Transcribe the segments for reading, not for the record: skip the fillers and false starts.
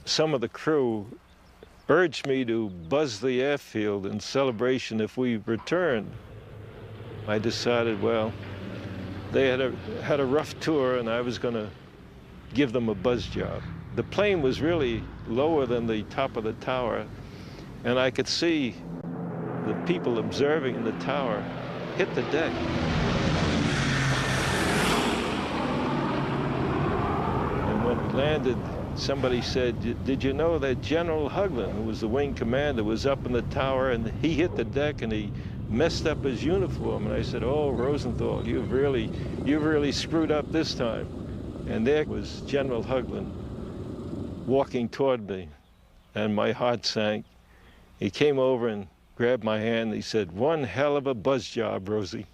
some of the crew urged me to buzz the airfield in celebration if we returned. I decided, well, they had a rough tour and I was going to give them a buzz job. The plane was really lower than the top of the tower, and I could see the people observing in the tower hit the deck. And when it landed, somebody said, "Did you know that General Hugland, who was the wing commander, was up in the tower and he hit the deck and he messed up his uniform?" And I said, "Oh, Rosenthal, you've really screwed up this time." And there was General Hugland walking toward me, and my heart sank. He came over and grabbed my hand. And he said, "One hell of a buzz job, Rosie."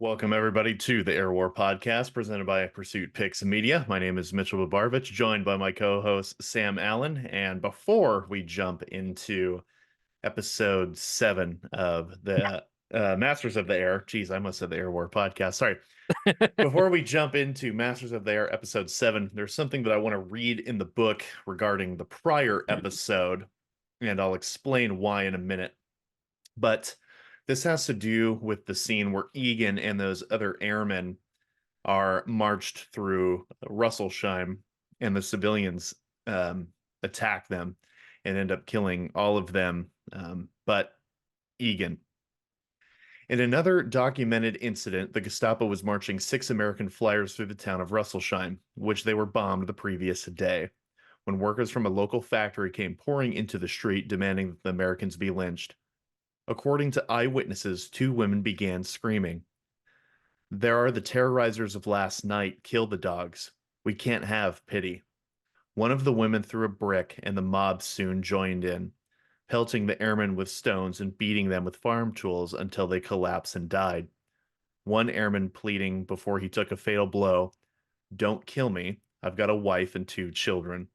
Welcome, everybody, to the Air War Podcast presented by Pursuit Picks Media. My name is Mitchell Babarvich, joined by my co-host Sam Allen. And before we jump into episode 7 of the Masters of the Air, geez, I almost said the Air War Podcast. Sorry. Before we jump into Masters of the Air episode 7, there's something that I want to read in the book regarding the prior episode, and I'll explain why in a minute. But this has to do with the scene where Egan and those other airmen are marched through Russelsheim, and the civilians attack them and end up killing all of them but Egan. In another documented incident, the Gestapo was marching 6 American flyers through the town of Russelsheim, which they were bombed the previous day, when workers from a local factory came pouring into the street demanding that the Americans be lynched. According to eyewitnesses, 2 women began screaming, "There are the terrorizers of last night. Kill the dogs. We can't have pity." One of the women threw a brick, and the mob soon joined in, pelting the airmen with stones and beating them with farm tools until they collapsed and died. One airman pleading before he took a fatal blow, "Don't kill me. I've got a wife and 2 children."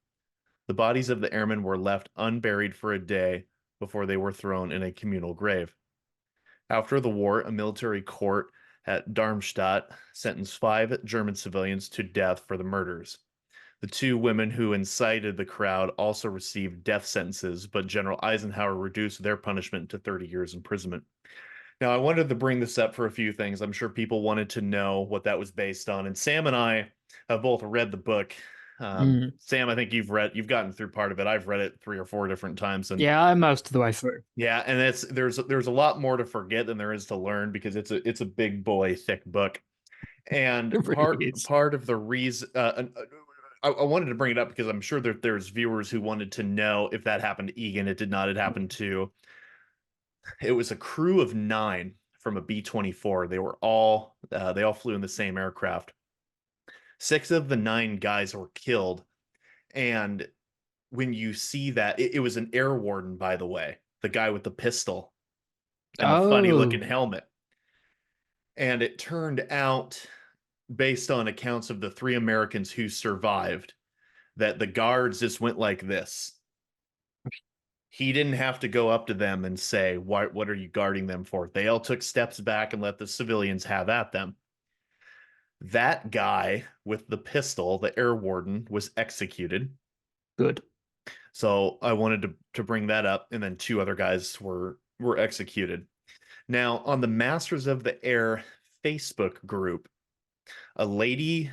The bodies of the airmen were left unburied for a day before they were thrown in a communal grave. After the war, a military court at Darmstadt sentenced 5 German civilians to death for the murders. The 2 women who incited the crowd also received death sentences, but General Eisenhower reduced their punishment to 30 years imprisonment. Now, I wanted to bring this up for a few things. I'm sure people wanted to know what that was based on, and Sam and I have both read the book. Sam, I think you've gotten through part of it. I've read it 3 or 4 different times, and Yeah, I'm most of the way through. yeah, and there's a lot more to forget than there is to learn, because it's a big boy thick book. And It really is. part of the reason I wanted to bring it up because I'm sure that there's viewers who wanted to know if that happened to Egan. It did not. It happened to, it was a crew of 9 from a B-24. They all flew in the same aircraft. 6 of the 9 guys were killed, and when you see that, it was an air warden, by the way, the guy with the pistol and the funny looking helmet. And it turned out, based on accounts of the 3 Americans who survived, that the guards just went like this. He didn't have to go up to them and say, what are you guarding them for? They all took steps back and let the civilians have at them. That guy with the pistol, the air warden, was executed. Good. So I wanted to bring that up, and then 2 other guys were executed. Now, on the Masters of the Air Facebook group, a lady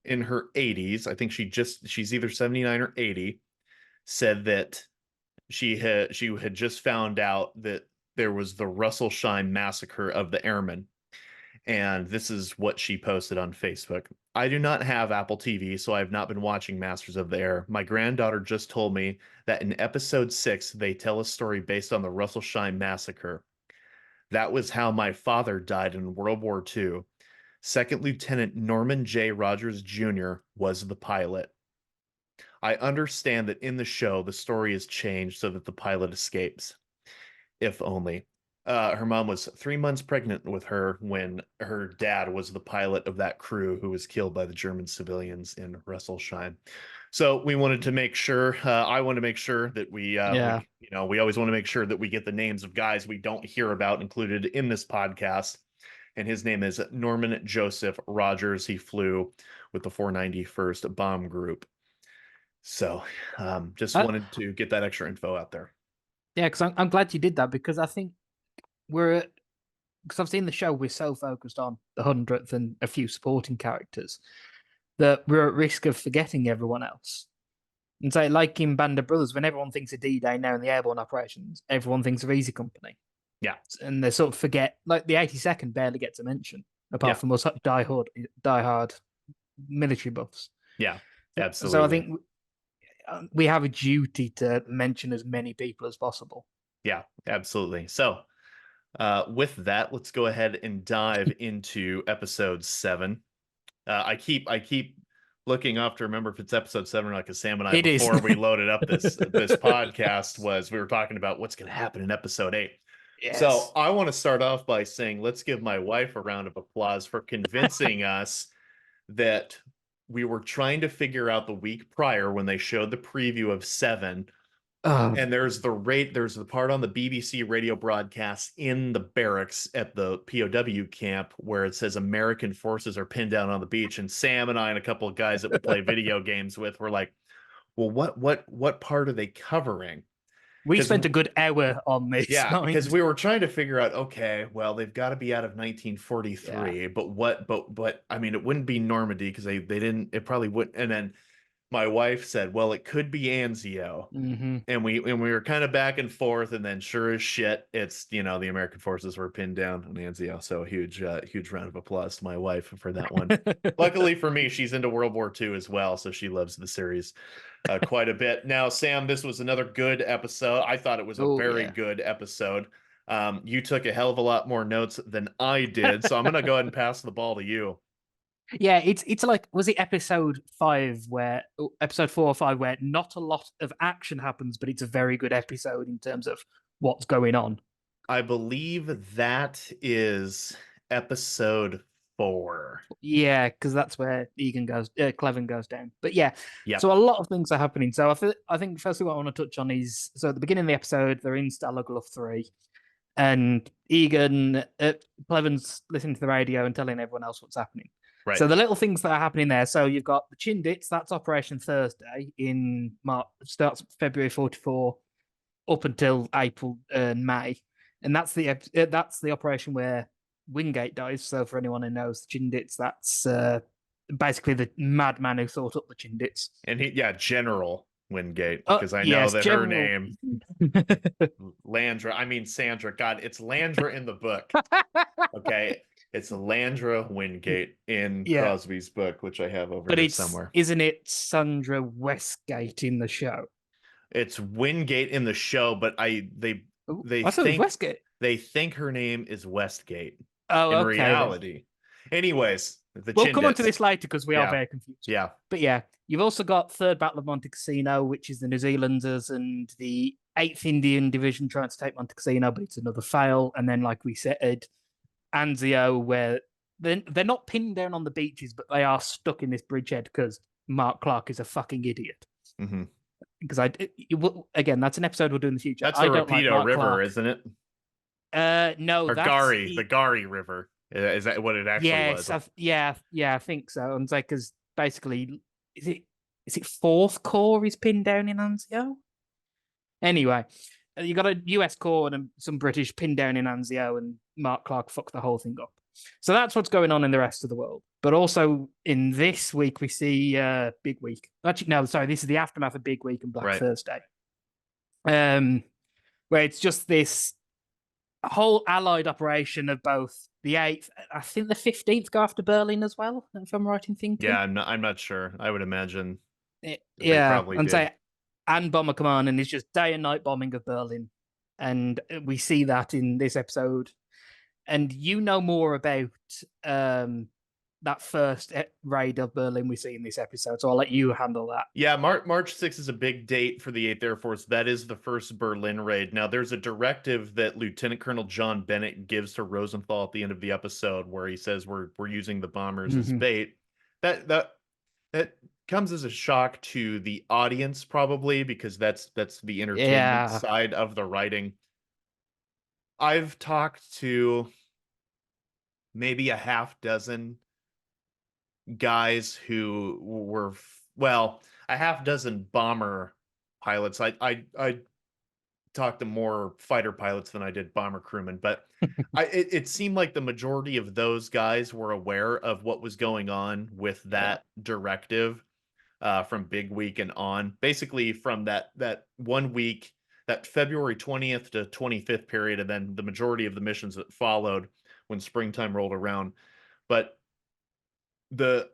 in her 80s, I think she's either 79 or 80, said that she had just found out that there was the Russelsheim massacre of the airmen. And this is what she posted on Facebook. I do not have Apple TV, so I have not been watching Masters of the Air. My granddaughter just told me that in episode 6, they tell a story based on the Russellsheim massacre. That was how my father died in World War II. Second Lieutenant Norman J. Rogers Jr. was the pilot. I understand that in the show, the story is changed so that the pilot escapes. If only. Her mom was 3 months pregnant with her when her dad was the pilot of that crew who was killed by the German civilians in Russellsheim. So we wanted to make sure. I want to make sure that we always want to make sure that we get the names of guys we don't hear about included in this podcast. And his name is Norman Joseph Rogers. He flew with the 491st Bomb Group. So just wanted to get that extra info out there. Yeah, because I'm glad you did that, because I think because I've seen the show, we're so focused on the 100th and a few supporting characters that we're at risk of forgetting everyone else. And so, like in Band of Brothers, when everyone thinks of D-Day now in the airborne operations, everyone thinks of Easy Company. Yeah. And they sort of forget, like the 82nd barely gets a mention, apart from us diehard military buffs. Yeah, absolutely. So I think we have a duty to mention as many people as possible. Yeah, absolutely. So with that, let's go ahead and dive into episode 7. I keep looking up to remember if it's episode 7 or not, because Sam and I, before we loaded up this podcast, we were talking about what's going to happen in episode 8. Yes. So I want to start off by saying, let's give my wife a round of applause for convincing us that we were trying to figure out the week prior when they showed the preview of 7. And there's the part on the BBC radio broadcast in the barracks at the POW camp where it says American forces are pinned down on the beach. And Sam and I and a couple of guys that we play video games with were like, well, what part are they covering? We spent a good hour on this. Yeah, because we were trying to figure out, okay, well, they've got to be out of 1943, but I mean, it wouldn't be Normandy because they didn't, it probably wouldn't. And then my wife said, well, it could be Anzio. Mm-hmm. And we were kind of back and forth, and then sure as shit, it's, the American forces were pinned down on Anzio. So huge round of applause to my wife for that one. Luckily for me, she's into World War II as well, so she loves the series quite a bit. Now, Sam, this was another good episode. I thought it was a very good episode. You took a hell of a lot more notes than I did, so I'm going to go ahead and pass the ball to you. Yeah, it's like, was it episode 4 or 5 where not a lot of action happens, but it's a very good episode in terms of what's going on? I believe that is episode 4. Yeah, because that's where Cleven goes down. But yeah, so a lot of things are happening. So I think firstly what I want to touch on is, so at the beginning of the episode, they're in Stalag Luft 3. And Cleven's listening to the radio and telling everyone else what's happening. Right. So the little things that are happening there. So you've got the Chindits, that's Operation Thursday in March, starts February 44 up until April and May. And that's the operation where Wingate dies. So for anyone who knows the Chindits, that's basically the madman who thought up the Chindits. And General Wingate, because I know that her name Landra. I mean Sandra. God, it's Landra in the book. Okay. It's Landra Wingate in Crosby's book, which I have over here somewhere. Isn't it Sandra Westgate in the show? It's Wingate in the show, but I think Westgate. They think her name is Westgate. Oh, in reality. Anyways, we'll come on to this later because we are very confused. Yeah. But yeah, you've also got Third Battle of Monte Cassino, which is the New Zealanders and the 8th Indian Division trying to take Monte Cassino, but it's another fail. And then, like we said, Anzio, where they're not pinned down on the beaches, but they are stuck in this bridgehead because Mark Clark is a fucking idiot. Mm-hmm. Because again, that's an episode we'll do in the future. That's the Rapido River, isn't it? No, or that's the Gari River. Is that what it actually was? I think so. And it's like, because basically, is it 4th Corps is pinned down in Anzio? Anyway, you got a US Corps and some British pinned down in Anzio, and Mark Clark fucked the whole thing up. So that's what's going on in the rest of the world. But also in this week, we see Big Week. Actually, no, sorry, this is the aftermath of Big Week and Black Thursday. Where it's just this whole allied operation of both the 8th, I think the 15th go after Berlin as well, if I'm right in thinking. Yeah, I'm not sure. I would imagine. They Yeah, probably and did. and Bomber Command, and it's just day and night bombing of Berlin, and we see that in this episode. And you know more about that first raid of Berlin we see in this episode, so I'll let you handle that. Yeah, March 6th is a big date for the 8th Air Force. That is the first Berlin raid. Now, there's a directive that Lieutenant Colonel John Bennett gives to Rosenthal at the end of the episode where he says we're using the bombers as bait. That comes as a shock to the audience, probably, because that's the entertainment side of the writing. I've talked to maybe a half dozen guys who were, well, a half dozen bomber pilots. I talked to more fighter pilots than I did bomber crewmen, but it seemed like the majority of those guys were aware of what was going on with that directive from Big Week and on. Basically, from that 1 week, that February 20th to 25th period, and then the majority of the missions that followed when springtime rolled around. But the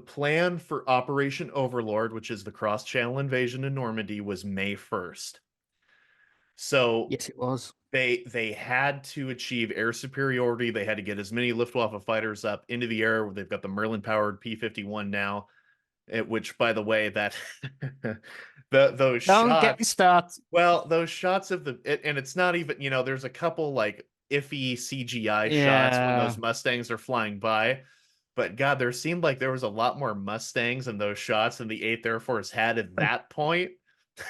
plan for Operation Overlord, which is the cross-channel invasion in Normandy, was May 1st. So yes, it was. They had to achieve air superiority. They had to get as many Luftwaffe fighters up into the air. They've got the Merlin-powered P-51 now, which, by the way, that those Don't shots. get me started. Well, those shots of and it's not even, there's a couple like iffy CGI shots when those Mustangs are flying by. But God, there seemed like there was a lot more Mustangs in those shots than the 8th Air Force had at that point.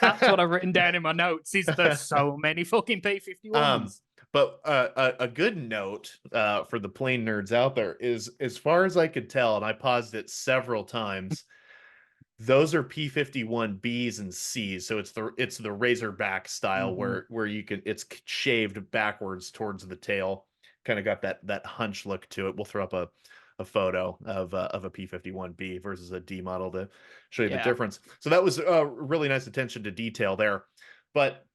That's what I've written down in my notes, is there's so many fucking P-51s. But a good note for the plane nerds out there is, as far as I could tell, and I paused it several times, those are P-51Bs and Cs. So it's the Razorback style where it's shaved backwards towards the tail. Kind of got that hunch look to it. We'll throw up a photo of a P-51B versus a D model to show you the difference. So that was really nice attention to detail there. But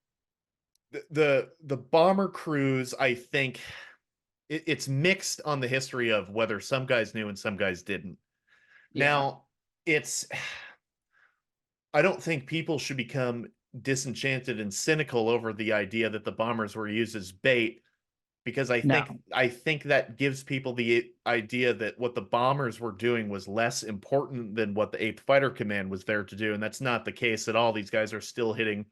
the bomber crews, I think it's mixed on the history of whether some guys knew and some guys didn't. Now, I don't think people should become disenchanted and cynical over the idea that the bombers were used as bait, because I think that gives people the idea that what the bombers were doing was less important than what the 8th Fighter Command was there to do, and that's not the case at all. These guys are still hitting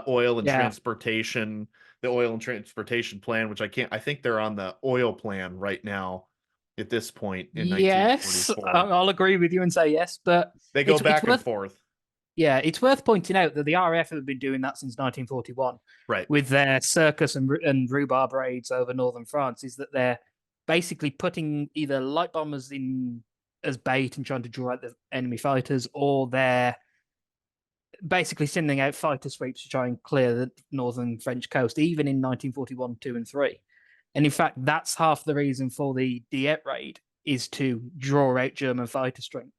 oil and transportation, the oil and transportation plan, which I think they're on the oil plan right now at this point in 1944. Yes, I'll agree with you and say yes, but they go back and forth. Yeah, it's worth pointing out that the RAF have been doing that since 1941. Right. With their circus and rhubarb raids over northern France, is that they're basically putting either light bombers in as bait and trying to draw out the enemy fighters, or they're basically sending out fighter sweeps to try and clear the northern French coast, even in 1941, 2 and 3. And in fact, that's half the reason for the Dieppe raid, is to draw out German fighter strength.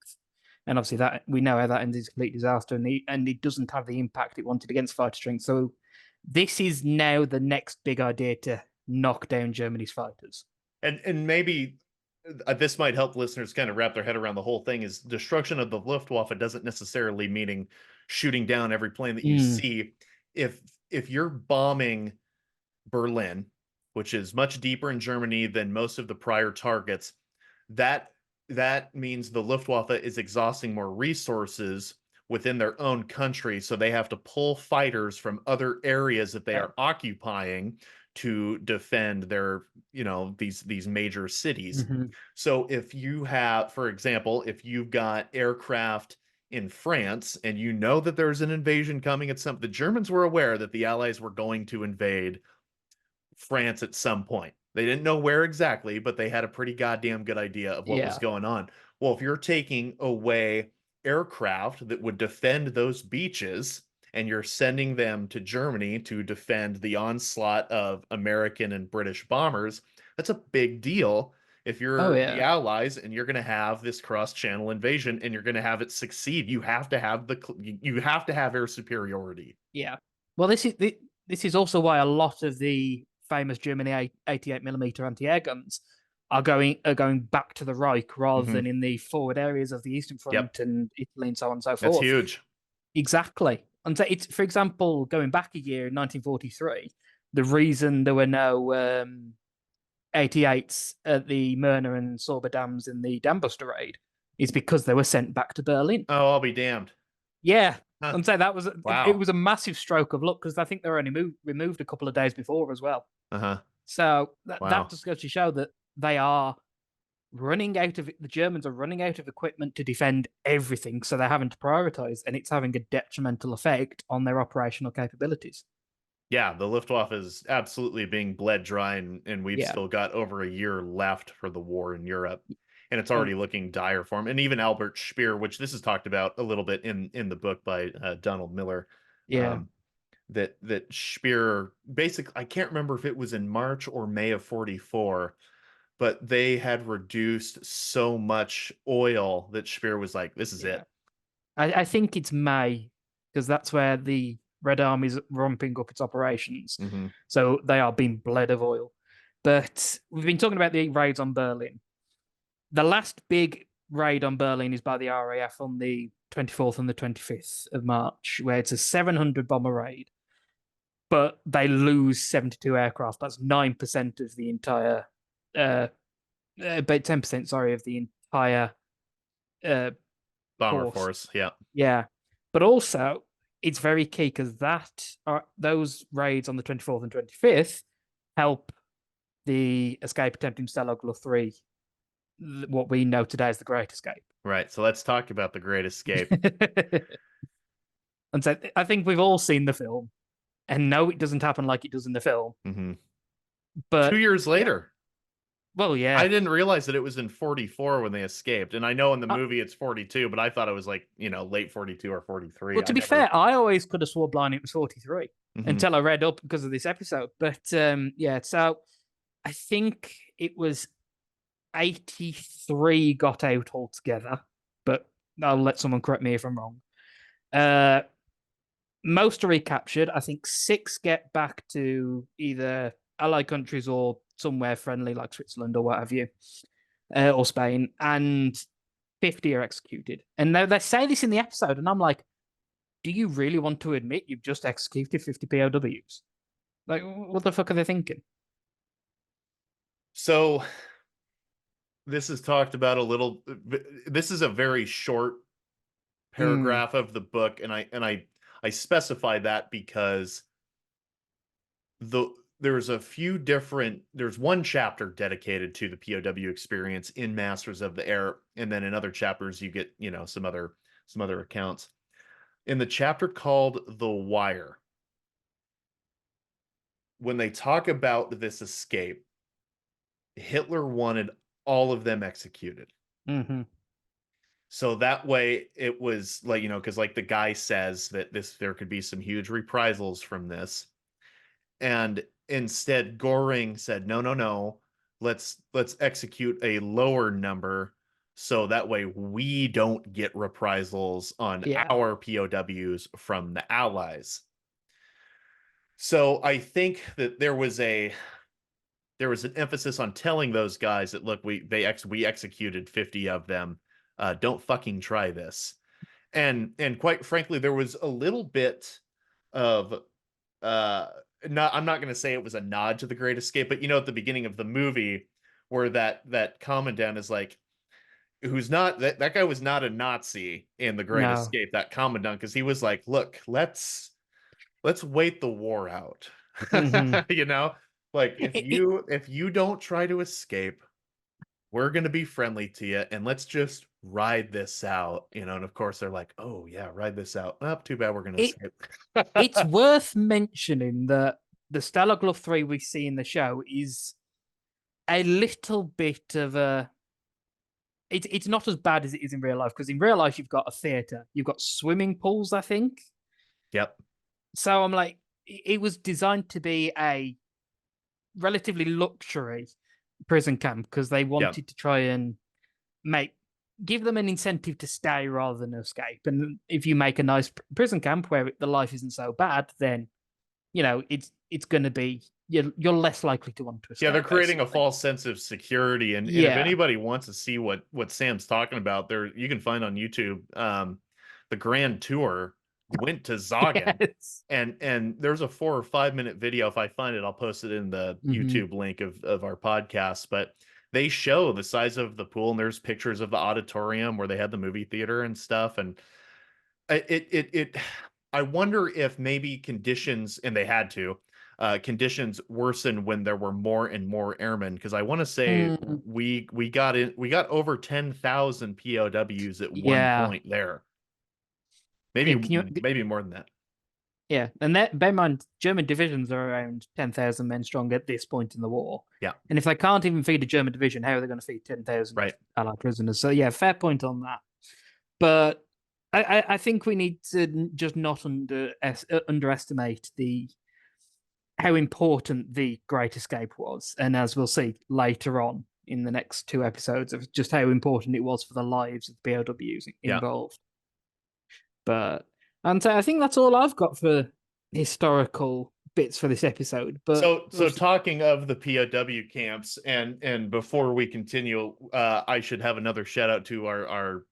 And obviously, that we know how that ended is a complete disaster, and it doesn't have the impact it wanted against fighter strength. So this is now the next big idea to knock down Germany's fighters. And maybe this might help listeners kind of wrap their head around the whole thing, is destruction of the Luftwaffe doesn't necessarily meaning shooting down every plane that you see. If you're bombing Berlin, which is much deeper in Germany than most of the prior targets, that means the Luftwaffe is exhausting more resources within their own country, so they have to pull fighters from other areas that they are occupying to defend their, these major cities. So if you have, for example, if you've got aircraft in France and you know that there's an invasion coming at the Germans were aware that the Allies were going to invade France at some point. They didn't know where exactly, but they had a pretty goddamn good idea of what was going on. Well, if you're taking away aircraft that would defend those beaches and you're sending them to Germany to defend the onslaught of American and British bombers, that's a big deal if you're the Allies and you're going to have this cross-channel invasion and you're going to have it succeed. You have to have air superiority. Yeah. Well, this is also why a lot of the famous German 88mm anti-air guns are going back to the Reich rather than in the forward areas of the Eastern Front and Italy and so on and so forth. That's huge. Exactly. And so it's, for example, going back a year in 1943, the reason there were no 88s at the Mörner and Sorber dams in the dam buster raid is because they were sent back to Berlin. Oh, I'll be damned. Yeah. Huh. And so that was wow. It was a massive stroke of luck because I think they were only removed a couple of days before as well. So that just goes to show that they are running out of the Germans are running out of equipment to defend everything, so they're having to prioritize, and it's having a detrimental effect on their operational capabilities. Yeah, the Luftwaffe is absolutely being bled dry, and we've still got over a year left for the war in Europe, and it's already looking dire for them. And even Albert Speer, which this is talked about a little bit in the book by Donald Miller, that Speer basically, I can't remember if it was in March or May of 44, but they had reduced so much oil that Speer was like, this is it. I think it's May, because that's where the Red Army's ramping up its operations. So they are being bled of oil. But we've been talking about the raids on Berlin. The last big raid on Berlin is by the RAF on the 24th and the 25th of March, where it's a 700 bomber raid. But they lose 72 aircraft. That's 9% of the entire... about 10%, sorry, of the entire bomber force. Yeah. But also, it's very key because those raids on the 24th and 25th help the escape attempt in Stalag Luft 3, what we know today as the Great Escape. Right. So let's talk about the Great Escape. And so I think we've all seen the film, and no, it doesn't happen like it does in the film. But 2 years later. Well, yeah. I didn't realize that it was in 44 when they escaped. And I know in the movie it's 42, but I thought it was like, late 42 or 43. Well, to be fair, I always could have swore blind it was 43 until I read up because of this episode. But yeah, so I think it was 83 got out altogether, but I'll let someone correct me if I'm wrong. Most are recaptured. I think 6 get back to either Allied countries or somewhere friendly like Switzerland or what have you, or Spain, and 50 are executed. And they say this in the episode, and I'm like, do you really want to admit you've just executed 50 POWs? Like, what the fuck are they thinking? So this is talked about a little. This is a very short paragraph of the book, and I specify that because there's one chapter dedicated to the POW experience in Masters of the Air, and then in other chapters you get some other accounts. In the chapter called The Wire, when they talk about this escape, Hitler wanted all of them executed. So that way it was like, because like the guy says that there could be some huge reprisals from this. And instead Goring said, no, let's execute a lower number so that way we don't get reprisals on our POWs from the Allies. So I think that there was an emphasis on telling those guys that, look, we executed 50 of them. Don't fucking try this. And quite frankly, there was a little bit of I'm not going to say it was a nod to the Great Escape, but at the beginning of the movie where that commandant is like, who's not that guy was not a Nazi in the Great Escape, that commandant, because he was like, look, let's wait the war out. Like if you don't try to escape, we're going to be friendly to you, and let's just ride this out, and of course they're like, oh yeah, ride this out. Oh, too bad we're going to escape. It's worth mentioning that the Stalag Luft 3 we see in the show is a little bit of a... It's not as bad as it is in real life, because in real life you've got a theatre, you've got swimming pools, I think. Yep. So I'm like, it was designed to be a relatively luxury prison camp because they wanted to try and give them an incentive to stay rather than escape. And if you make a nice prison camp where the life isn't so bad, then it's going to be you're less likely to want to escape. Yeah, they're creating basically. a false sense of security, and if Yeah. anybody wants to see what Sam's talking about, there you can find on YouTube. The Grand Tour went to Zoggin, Yes. and there's a 4 or 5 minute video. If I find it, I'll post it in the YouTube link of our podcast. But they show the size of the pool, and there's pictures of the auditorium where they had the movie theater and stuff. And I wonder if maybe conditions, and they had to, conditions worsen when there were more and more airmen, because I want to say we got over 10,000 POWs at one point there. Maybe more than that. Yeah, and that, bear in mind, German divisions are around 10,000 men strong at this point in the war. Yeah, and if they can't even feed a German division, how are they going to feed 10,000 Allied prisoners? So yeah, fair point on that. But I think we need to just not underestimate how important the Great Escape was, and as we'll see later on in the next 2 episodes, of just how important it was for the lives of the POWs involved. But and I think that's all I've got for historical bits for this episode. But so talking of the POW camps, and before we continue, I should have another shout out to our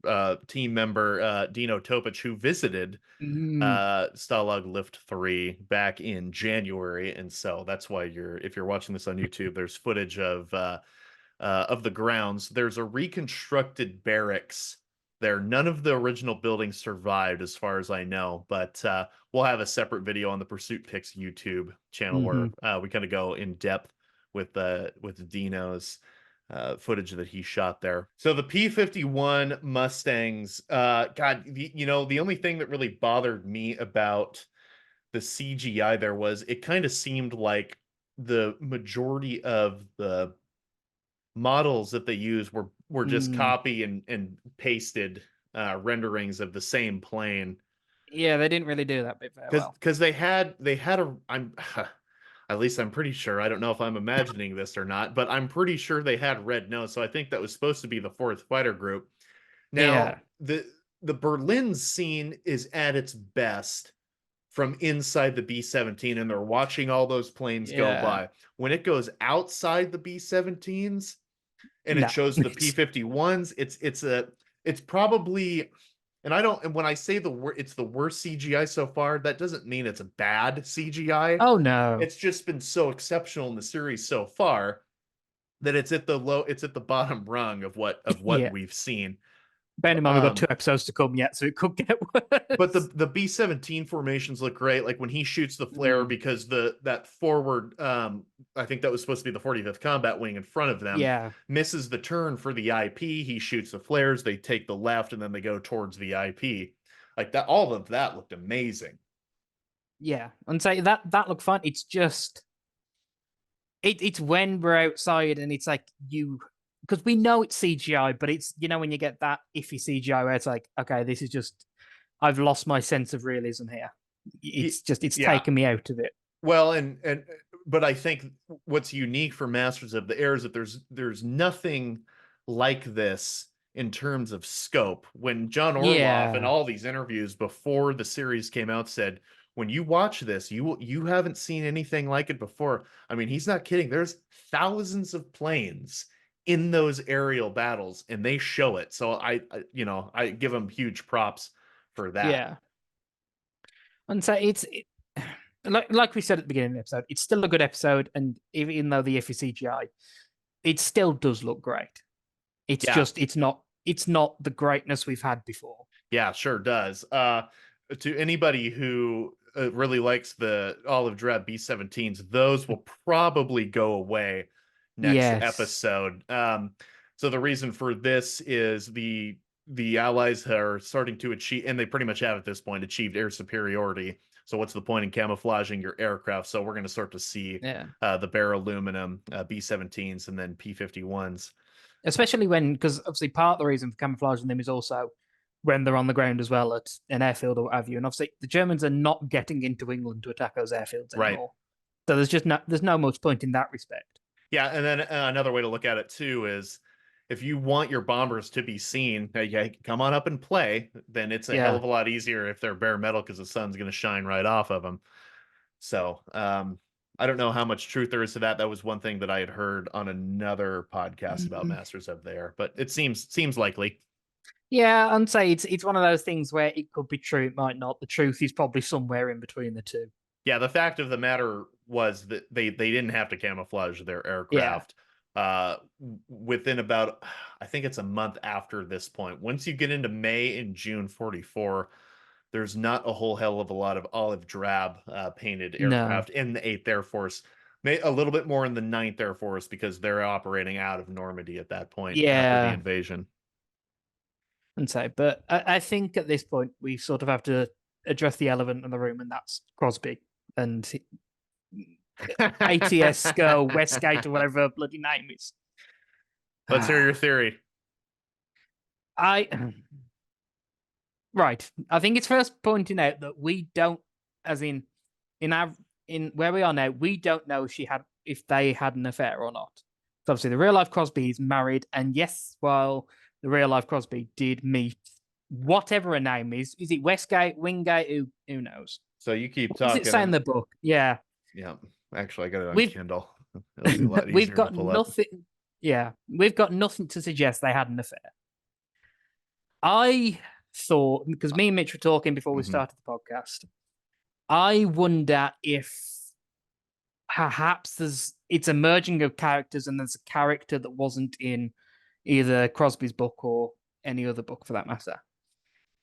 team member Dino Topic, who visited Stalag Luft 3 back in January, and so that's why if you're watching this on YouTube, there's footage of the grounds. There's a reconstructed barracks there. None of the original buildings survived, as far as I know, but we'll have a separate video on the Pursuit Picks YouTube channel where we kind of go in depth with Dino's footage that he shot there. So the P-51 Mustangs, God, the only thing that really bothered me about the CGI there was it kind of seemed like the majority of the models that they used were just copy and pasted renderings of the same plane. Yeah, they didn't really do that bit very well. Because they had at least I'm pretty sure, I don't know if I'm imagining this or not, but I'm pretty sure they had red nose, so I think that was supposed to be the 4th Fighter Group. Now, the Berlin scene is at its best from inside the B-17, and they're watching all those planes go by. When it goes outside the B-17s and it shows the P-51s, it's probably, and when I say it's the worst CGI so far, that doesn't mean it's a bad CGI. Oh no. It's just been so exceptional in the series so far that it's at the bottom rung of what we've seen. Bear in mind, we've got 2 episodes to come yet, so it could get worse. But the B-17 formations look great. Like when he shoots the flare, because that forward, I think that was supposed to be the 45th Combat Wing in front of them, misses the turn for the IP. He shoots the flares, they take the left, and then they go towards the IP. Like that, all of that looked amazing. Yeah, and say that looked fun. It's just, it's when we're outside and it's like because we know it's CGI, but it's, when you get that iffy CGI where it's like, okay, this is just, I've lost my sense of realism here. It's taken me out of it. Well, but I think what's unique for Masters of the Air is that there's nothing like this in terms of scope. When John Orloff in all these interviews before the series came out said, when you watch this, you haven't seen anything like it before. I mean, he's not kidding. There's thousands of planes in those aerial battles, and they show it. So I give them huge props for that. Yeah. And so it's like we said at the beginning of the episode, it's still a good episode, and even though the iffy CGI, it still does look great. It's just it's not the greatness we've had before. Yeah, sure does. To anybody who really likes the Olive Drab B-17s, those will probably go away next episode. So the reason for this is the Allies are starting to achieve, and they pretty much have at this point, achieved air superiority. So what's the point in camouflaging your aircraft? So we're going to start to see the bare aluminum B-17s and then P-51s. Especially because obviously part of the reason for camouflaging them is also when they're on the ground as well at an airfield or what have you. And obviously the Germans are not getting into England to attack those airfields anymore. So there's no much point in that respect. Yeah, and then another way to look at it too is if you want your bombers to be seen, come on up and play, then it's a hell of a lot easier if they're bare metal because the sun's going to shine right off of them. So I don't know how much truth there is to that. That was one thing that I had heard on another podcast about Mm. Masters of the Air, but it seems likely. Yeah, and say it's one of those things where it could be true, it might not. The truth is probably somewhere in between the two. Yeah, the fact of the matter was that they didn't have to camouflage their aircraft. Within about, I think it's a month after this point. Once you get into May and June 44, there's not a whole hell of a lot of olive drab painted aircraft in the 8th Air Force. A little bit more in the 9th Air Force because they're operating out of Normandy at that point after the invasion. And so, but I think at this point we sort of have to address the elephant in the room, and that's Crosby and ATS Go Westgate or whatever her bloody name is. Let's hear your theory. Right. I think it's first pointing out that we don't, as in where we are now, we don't know if they had an affair or not. So obviously, the real life Crosby is married, and yes, while the real life Crosby did meet whatever her name is it Westgate, Wingate? Who knows? So you keep talking. Does it say in the book? Yeah. Yeah. Actually, I got it on Kindle. It'll be a lot easier we've got to pull nothing. Up. Yeah, we've got nothing to suggest they had an affair. I thought, because me and Mitch were talking before we started the podcast, I wonder if perhaps it's a merging of characters and there's a character that wasn't in either Crosby's book or any other book for that matter.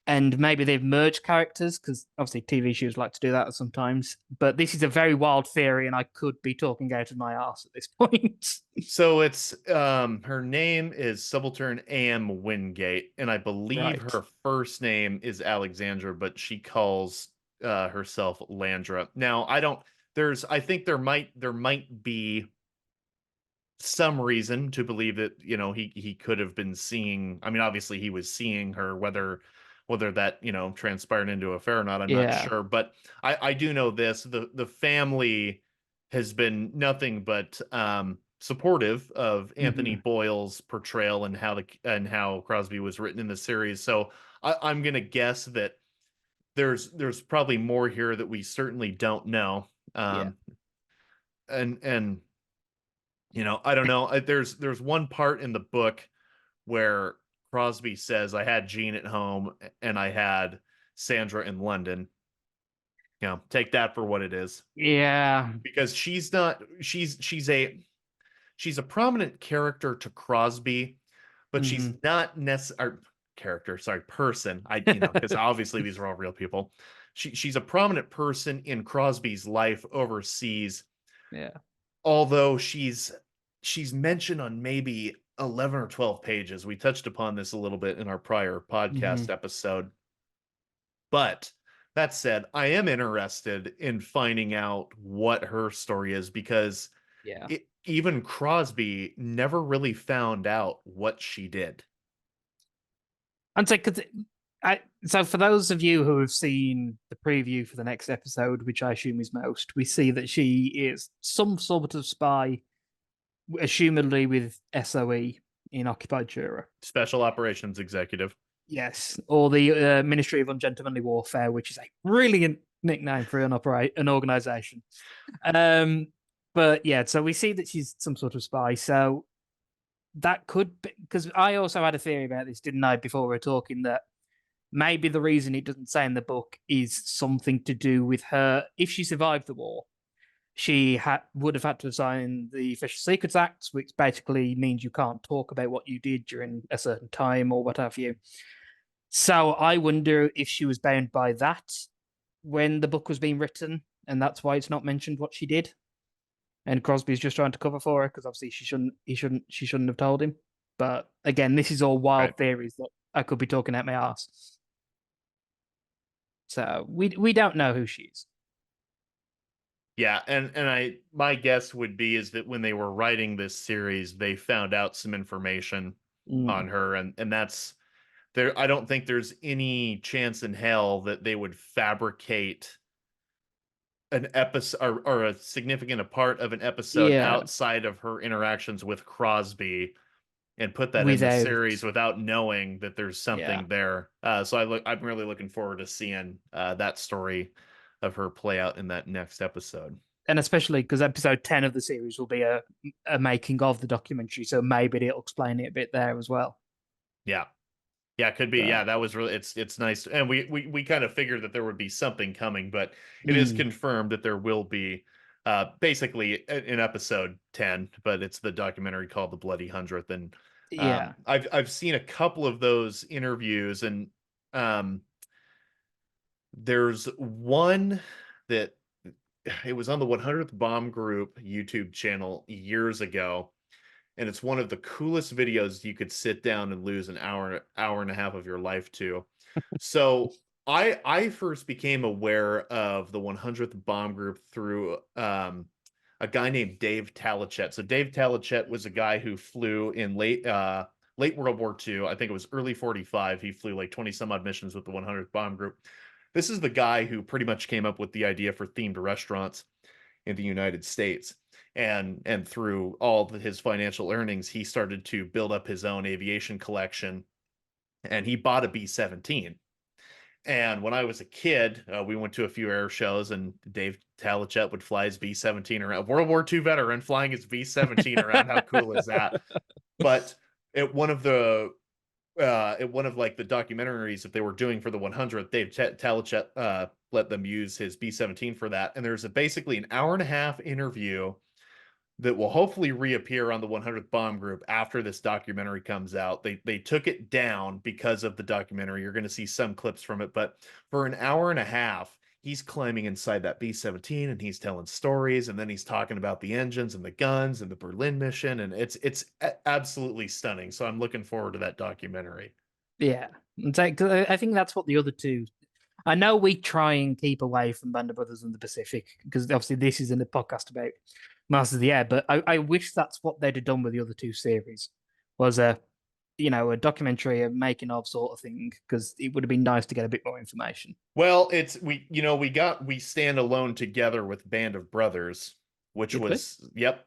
And maybe they've merged characters because obviously TV shows like to do that sometimes. But this is a very wild theory, and I could be talking out of my ass at this point. So it's her name is Subaltern A.M. Wingate, and I believe her first name is Alexandra, but she calls herself Landra. Now I think there might be some reason to believe that he could have been seeing. I mean, obviously he was seeing her, whether that transpired into an affair or not, I'm not sure. But I do know this: the family has been nothing but supportive of Anthony Boyle's portrayal and how Crosby was written in the series. So I'm gonna guess that there's probably more here that we certainly don't know. And I don't know. There's one part in the book where Crosby says, "I had Jean at home and I had Sandra in London." Take that for what it is. Yeah, because she's a prominent character to Crosby, but she's not necessarily person. Because obviously these are all real people. She's a prominent person in Crosby's life overseas. Yeah. Although she's mentioned on maybe 11 or 12 pages. We touched upon this a little bit in our prior podcast episode. But that said, I am interested in finding out what her story is because even Crosby never really found out what she did. And so for those of you who have seen the preview for the next episode, which I assume is most, we see that she is some sort of spy, assumedly with SOE in occupied Jura. Special Operations Executive. Yes, or the Ministry of Ungentlemanly Warfare, which is a brilliant nickname for an organization. But yeah, so we see that she's some sort of spy. So that could be, because I also had a theory about this, didn't I, before we were talking, that maybe the reason it doesn't say in the book is something to do with her. If she survived the war, she would have had to sign the Official Secrets Act, which basically means you can't talk about what you did during a certain time or what have you. So I wonder if she was bound by that when the book was being written, and that's why it's not mentioned what she did. And Crosby's just trying to cover for her because obviously she shouldn't have told him. But again, this is all wild theories that I could be talking at my ass. So we don't know who she is. Yeah, and my guess would be is that when they were writing this series, they found out some information on her, and that's there. I don't think there's any chance in hell that they would fabricate an episode or a significant part of an episode outside of her interactions with Crosby and put that in the series without knowing that there's something there. So I'm really looking forward to seeing that story of her play out in that next episode. And especially because episode 10 of the series will be a making of the documentary, so maybe it'll explain it a bit there as well. Yeah. Yeah, could be. Yeah, that was really it's nice. And we kind of figured that there would be something coming, but it is confirmed that there will be basically in episode 10, but it's the documentary called The Bloody Hundredth. And yeah, I've seen a couple of those interviews, and there's one that it was on the 100th Bomb Group YouTube channel years ago. And it's one of the coolest videos you could sit down and lose an hour and a half of your life to. So I first became aware of the 100th Bomb Group through a guy named Dave Talichet. So Dave Talichet was a guy who flew in late World War II. I think it was early 45. He flew like 20 some odd missions with the 100th Bomb Group. This is the guy who pretty much came up with the idea for themed restaurants in the United States. And through all his financial earnings, he started to build up his own aviation collection, and he bought a B-17. And when I was a kid, we went to a few air shows, and Dave Talichet would fly his B-17 around. World War II veteran flying his B-17 around. How cool is that? But at one of the like the documentaries that they were doing for the 100th, Dave Talichet let them use his B-17 for that. And there's basically an hour and a half interview that will hopefully reappear on the 100th Bomb Group after this documentary comes out. They took it down because of the documentary. You're going to see some clips from it, but for an hour and a half, he's climbing inside that B-17 and he's telling stories, and then he's talking about the engines and the guns and the Berlin mission, and it's absolutely stunning. So I'm looking forward to that documentary. Yeah, I think that's what the other two. I know we try and keep away from Band of Brothers and the Pacific because obviously this isn't a podcast about Masters of the Air, but I wish that's what they'd have done with the other two series, was a documentary, a making of sort of thing, because it would have been nice to get a bit more information. Well, we stand alone together with Band of Brothers, which yep.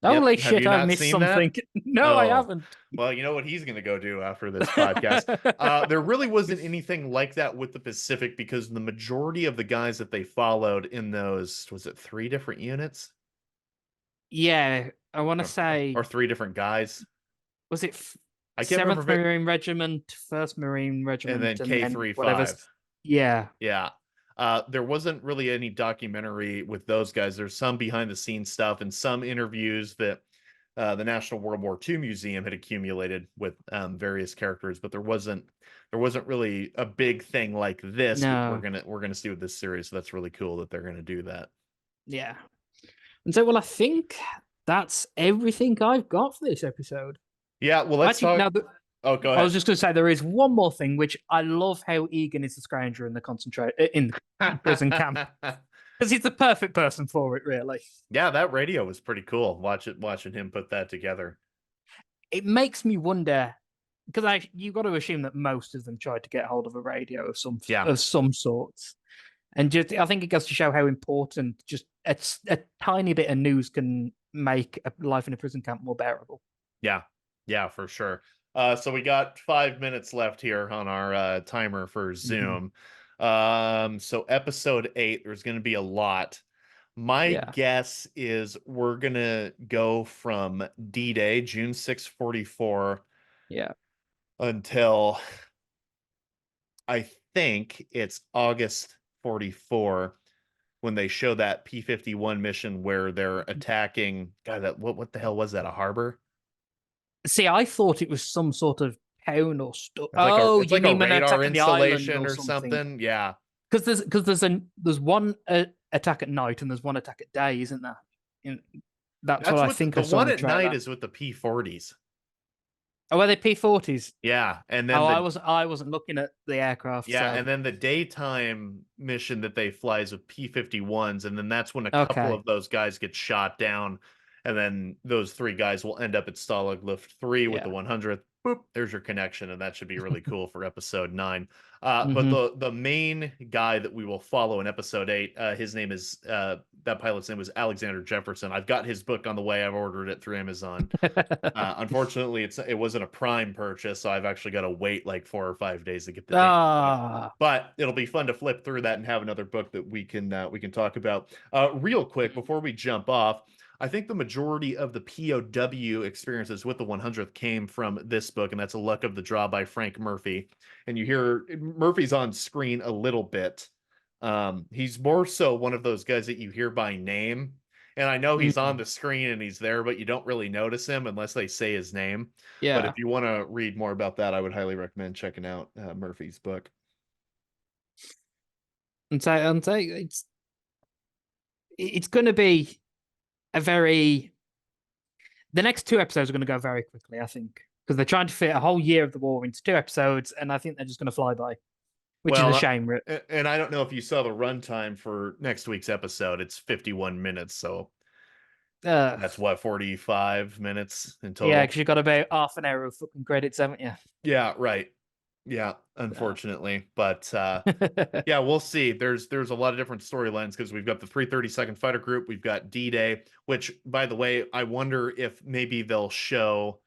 Holy shit, I've missed something. No, I haven't. Well, you know what he's going to go do after this podcast. There really wasn't anything like that with the Pacific, because the majority of the guys that they followed in those, was it 3 different units? Yeah, I want to say... Or 3 different guys. Was it I can't 7th remember. Marine Regiment, 1st Marine Regiment, and then K-35. Yeah. Yeah. There wasn't really any documentary with those guys. There's some behind the scenes stuff and some interviews that the National World War II Museum had accumulated with various characters, but there wasn't really a big thing like this that we're gonna see with this series. So that's really cool that they're gonna do that. Yeah. And so, well, I think that's everything I've got for this episode. Yeah, well, let's talk. Oh, go ahead. I was just going to say there is one more thing, which I love how Egan is the Scrounger in the prison camp, because he's the perfect person for it, really. Yeah, that radio was pretty cool. Watching him put that together. It makes me wonder, because you've got to assume that most of them tried to get hold of a radio of some sorts, and just I think it goes to show how important just a tiny bit of news can make a life in a prison camp more bearable. Yeah, for sure. So we got 5 minutes left here on our timer for Zoom. So episode 8, there's going to be a lot. My guess is we're going to go from D-Day, June 6, 44, until I think it's August 44, when they show that P-51 mission where they're attacking. God, what the hell was that? A harbor? See, I thought it was some sort of town or stuff. It's like a radar installation or something. Yeah, because there's one attack at night and there's one attack at day, isn't there? That's what I think. The one at night is with the P-40s. Oh, are they P-40s? Yeah, and then I wasn't looking at the aircraft. Yeah, and then the daytime mission that they fly is with P-51s, and then that's when a couple of those guys get shot down. And then those 3 guys will end up at Stalag Luft 3 with the 100th boop, there's your connection, and that should be really cool for episode 9. Mm-hmm. But the main guy that we will follow in episode 8, his name is that pilot's name was Alexander Jefferson. I've got his book on the way. I've ordered it through Amazon. Unfortunately, it wasn't a Prime purchase, so I've actually got to wait like 4 or 5 days to get the book. But it'll be fun to flip through that and have another book that we can talk about. Real quick before we jump off, I think the majority of the POW experiences with the 100th came from this book, and that's A Luck of the Draw by Frank Murphy. And you hear Murphy's on screen a little bit. He's more so one of those guys that you hear by name. And I know he's on the screen and he's there, but you don't really notice him unless they say his name. Yeah. But if you want to read more about that, I would highly recommend checking out Murphy's book. And so it's going to be the next 2 episodes are going to go very quickly, I think, because they're trying to fit a whole year of the war into 2 episodes, and I think they're just going to fly by, which is a shame. And I don't know if you saw the runtime for next week's episode. It's 51 minutes, so that's what, 45 minutes in total? Yeah, because you've got about half an hour of fucking credits, haven't you? Yeah, right. Yeah, unfortunately. But yeah, we'll see. There's a lot of different storylines because we've got the 332nd Fighter Group, we've got D-Day, which, by the way, I wonder if maybe they'll show,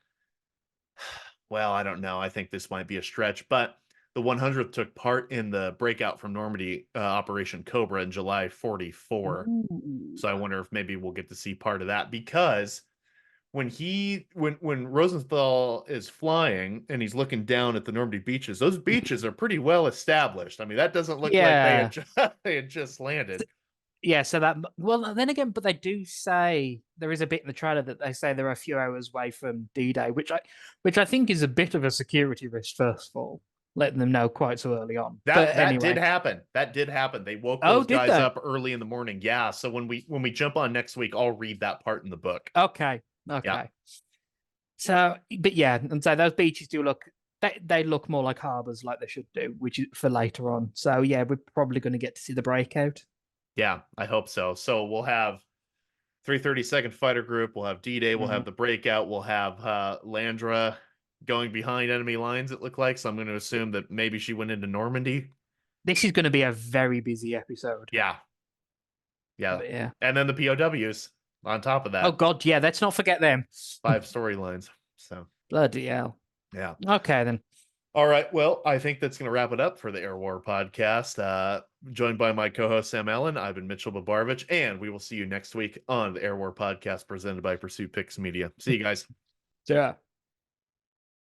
well, I don't know. I think this might be a stretch, but the 100th took part in the breakout from Normandy, Operation Cobra in July 44. Ooh. So I wonder if maybe we'll get to see part of that, because when Rosenthal is flying and he's looking down at the Normandy beaches, those beaches are pretty well established. I mean, that doesn't look like they had just landed. Yeah, so then again, but they do say there is a bit in the trailer that they say they're a few hours away from D-Day, which I think is a bit of a security risk, first of all, letting them know quite so early on. That did happen. That did happen. They woke those guys up early in the morning. Yeah. So when we jump on next week, I'll read that part in the book. Okay. Yeah. So, but yeah, and so those beaches do look, they look more like harbors, like they should do, which is for later on. So yeah, we're probably going to get to see the breakout. Yeah, I hope so. So we'll have 332nd Fighter Group, we'll have D-Day, we'll have the breakout, we'll have Landra going behind enemy lines, it looked like. So I'm going to assume that maybe she went into Normandy. This is going to be a very busy episode. Yeah. And then the POWs on top of that. Oh God, yeah, let's not forget them. 5 storylines. So bloody hell. Yeah. Okay then. All right. Well, I think that's going to wrap it up for the Air War podcast. Joined by my co-host Sam Allen, I've been Mitchell Babarovich, and we will see you next week on the Air War podcast presented by Pursuit Picks Media. See you guys. Yeah.